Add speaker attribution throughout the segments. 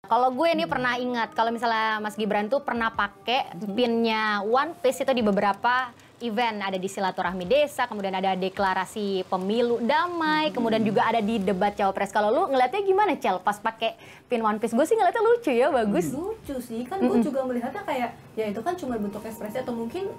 Speaker 1: Kalau gue nih pernah ingat kalau misalnya Mas Gibran tuh pernah pakai pinnya One Piece itu di beberapa event, ada di silaturahmi desa, kemudian ada deklarasi pemilu damai, kemudian juga ada di debat cawapres. Kalau lu ngeliatnya gimana, Cel, pas pakai pin One Piece? Gue sih ngeliatnya lucu ya, bagus.
Speaker 2: Lucu sih, kan gue juga melihatnya kayak ya itu kan cuma bentuk ekspresi atau mungkin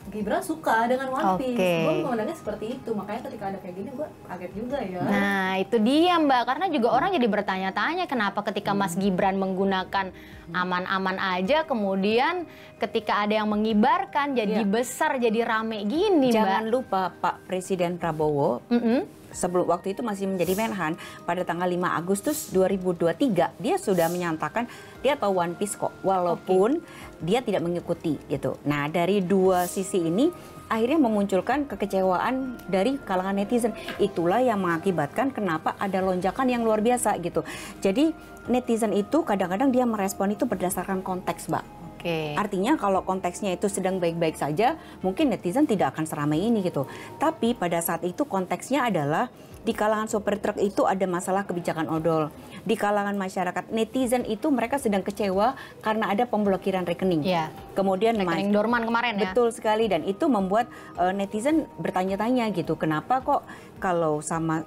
Speaker 2: Gibran suka dengan One Piece. Gue memandangnya seperti itu, makanya ketika ada kayak gini gue kaget juga ya.
Speaker 1: Nah itu dia Mbak, karena juga orang jadi bertanya-tanya kenapa ketika Mas Gibran menggunakan aman-aman aja, kemudian ketika ada yang mengibarkan jadi besar, jadi rame gini Mbak.
Speaker 3: Jangan lupa Pak Presiden Prabowo sebelum waktu itu masih menjadi Menhan, pada tanggal 5 Agustus 2023 dia sudah menyatakan dia tahu One Piece kok, walaupun dia tidak mengikuti gitu. Nah dari dua sisi ini akhirnya memunculkan kekecewaan dari kalangan netizen. Itulah yang mengakibatkan kenapa ada lonjakan yang luar biasa gitu. Jadi netizen itu kadang-kadang dia merespon itu berdasarkan konteks, Mbak. Artinya kalau konteksnya itu sedang baik-baik saja, mungkin netizen tidak akan seramai ini gitu. Tapi pada saat itu konteksnya adalah di kalangan sopir truk itu ada masalah kebijakan odol. Di kalangan masyarakat netizen itu mereka sedang kecewa karena ada pemblokiran rekening. Kemudian
Speaker 1: rekening Dorman kemarin ya.
Speaker 3: Betul sekali, dan itu membuat netizen bertanya-tanya gitu. Kenapa kok kalau sama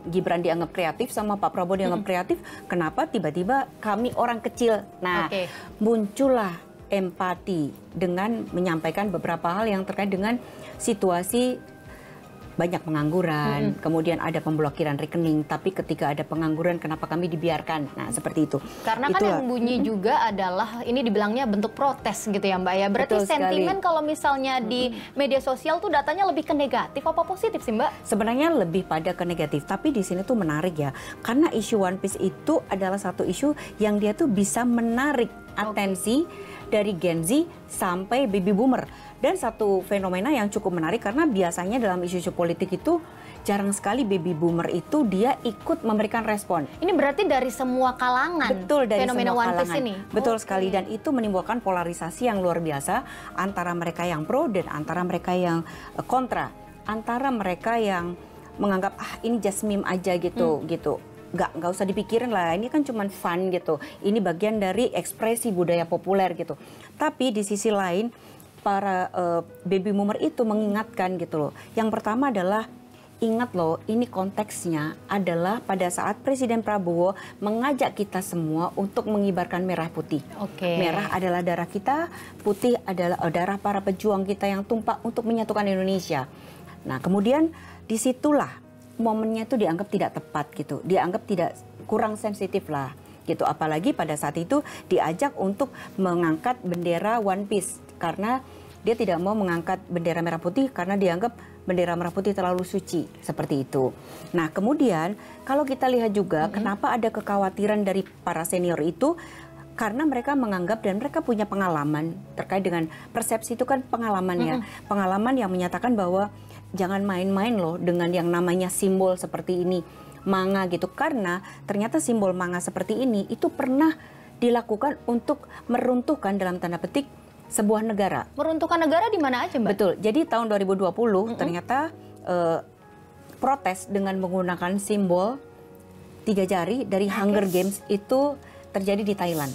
Speaker 3: Gibran dianggap kreatif, sama Pak Prabowo dianggap kreatif, kenapa tiba-tiba kami orang kecil? Nah, muncullah empati dengan menyampaikan beberapa hal yang terkait dengan situasi banyak pengangguran, kemudian ada pemblokiran rekening, tapi ketika ada pengangguran kenapa kami dibiarkan? Nah, seperti itu.
Speaker 1: Karena kan yang bunyi juga adalah ini dibilangnya bentuk protes gitu ya Mbak ya. Berarti sentimen kalau misalnya di media sosial tuh datanya lebih ke negatif apa positif sih Mbak?
Speaker 3: Sebenarnya lebih pada ke negatif, tapi di sini tuh menarik ya. Karena isu One Piece itu adalah satu isu yang dia tuh bisa menarik atensi dari Gen Z sampai baby boomer. Dan satu fenomena yang cukup menarik karena biasanya dalam isu-isu politik itu jarang sekali baby boomer itu dia ikut memberikan respon.
Speaker 1: Ini berarti dari semua kalangan.
Speaker 3: Betul, dari
Speaker 1: fenomena
Speaker 3: semua
Speaker 1: One
Speaker 3: kalangan.
Speaker 1: Piece ini.
Speaker 3: Betul sekali, dan itu menimbulkan polarisasi yang luar biasa antara mereka yang pro dan antara mereka yang kontra. Antara mereka yang menganggap ini just meme aja gitu gitu. Nggak usah dipikirin lah, ini kan cuma fun gitu. Ini bagian dari ekspresi budaya populer gitu. Tapi di sisi lain para baby boomer itu mengingatkan gitu loh. Yang pertama adalah ingat loh, ini konteksnya adalah pada saat Presiden Prabowo mengajak kita semua untuk mengibarkan merah putih. Merah adalah darah kita, putih adalah darah para pejuang kita yang tumpah untuk menyatukan Indonesia. Nah kemudian disitulah momennya itu dianggap tidak tepat gitu, dianggap tidak, kurang sensitif lah gitu. Apalagi pada saat itu diajak untuk mengangkat bendera One Piece karena dia tidak mau mengangkat bendera merah putih karena dianggap bendera merah putih terlalu suci, seperti itu. Nah kemudian kalau kita lihat juga kenapa ada kekhawatiran dari para senior itu, karena mereka menganggap dan mereka punya pengalaman terkait dengan persepsi itu kan pengalamannya. Pengalaman yang menyatakan bahwa jangan main-main loh dengan yang namanya simbol seperti ini, manga gitu. Karena ternyata simbol manga seperti ini itu pernah dilakukan untuk meruntuhkan dalam tanda petik sebuah negara.
Speaker 1: Meruntuhkan negara di mana aja Mbak?
Speaker 3: Betul, jadi tahun 2020 ternyata protes dengan menggunakan simbol 3 jari dari Hunger Games itu terjadi di Thailand.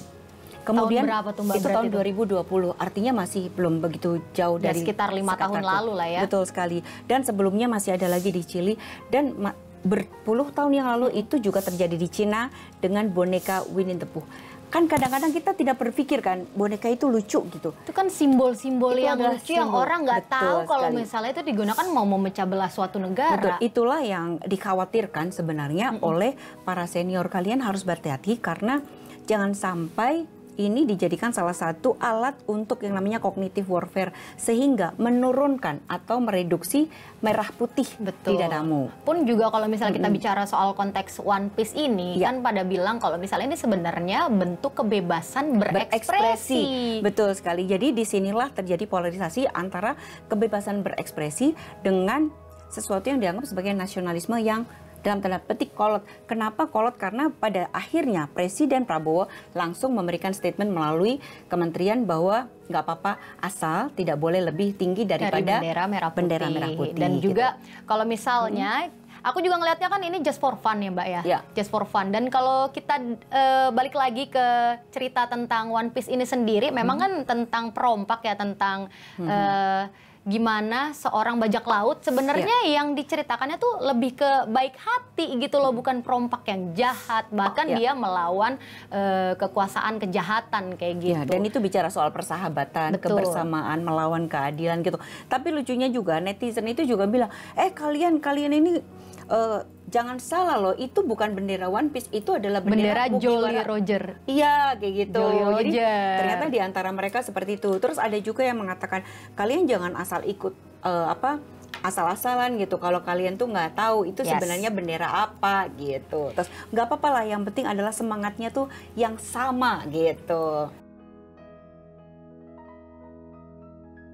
Speaker 3: Kemudian
Speaker 1: tahun berapa tuh Mbak?
Speaker 3: Itu tahun 2020, artinya masih belum begitu jauh dari
Speaker 1: sekitar 5 tahun lalu lah ya.
Speaker 3: Betul sekali. Dan sebelumnya masih ada lagi di Chili, dan berpuluh tahun yang lalu itu juga terjadi di Cina dengan boneka Winnie the Pooh. Kan kadang-kadang kita tidak berpikir kan boneka itu lucu gitu.
Speaker 1: Itu kan simbol-simbol yang lucu yang orang nggak tahu kalau
Speaker 3: sekali.
Speaker 1: misalnya itu digunakan mau memecah belah suatu negara.
Speaker 3: Betul, itulah yang dikhawatirkan sebenarnya oleh para senior. Kalian harus berhati-hati karena jangan sampai ini dijadikan salah satu alat untuk yang namanya cognitive warfare, sehingga menurunkan atau mereduksi merah putih di dadamu.
Speaker 1: Pun juga kalau misalnya kita bicara soal konteks One Piece ini, kan pada bilang kalau misalnya ini sebenarnya bentuk kebebasan berekspresi.
Speaker 3: Betul sekali. Jadi disinilah terjadi polarisasi antara kebebasan berekspresi dengan sesuatu yang dianggap sebagai nasionalisme yang dalam tanda petik kolot. Kenapa kolot? Karena pada akhirnya Presiden Prabowo langsung memberikan statement melalui kementerian bahwa nggak apa-apa asal tidak boleh lebih tinggi daripada
Speaker 1: bendera merah putih.
Speaker 3: Bendera merah putih
Speaker 1: Dan juga
Speaker 3: gitu.
Speaker 1: kalau misalnya Aku juga ngelihatnya kan ini just for fun ya Mbak ya,
Speaker 3: Ya.
Speaker 1: just for fun. Dan kalau kita balik lagi ke cerita tentang One Piece ini sendiri, memang kan tentang perompak ya, tentang gimana seorang bajak laut sebenarnya yang diceritakannya tuh lebih ke baik hati gitu loh, bukan perompak yang jahat, bahkan dia melawan kekuasaan kejahatan kayak gitu.
Speaker 3: Ya, dan itu bicara soal persahabatan,
Speaker 1: Betul.
Speaker 3: kebersamaan, melawan keadilan gitu. Tapi lucunya juga netizen itu juga bilang, kalian ini jangan salah loh, itu bukan bendera One Piece, itu adalah bendera
Speaker 1: Jolly Roger.
Speaker 3: Iya, kayak gitu.
Speaker 1: Jolly
Speaker 3: Jadi
Speaker 1: Roger.
Speaker 3: ternyata di antara mereka seperti itu. Terus ada juga yang mengatakan kalian jangan asal ikut asal-asalan gitu. Kalau kalian tuh nggak tahu itu sebenarnya bendera apa gitu. Terus nggak apa-apa lah. Yang penting adalah semangatnya tuh yang sama gitu.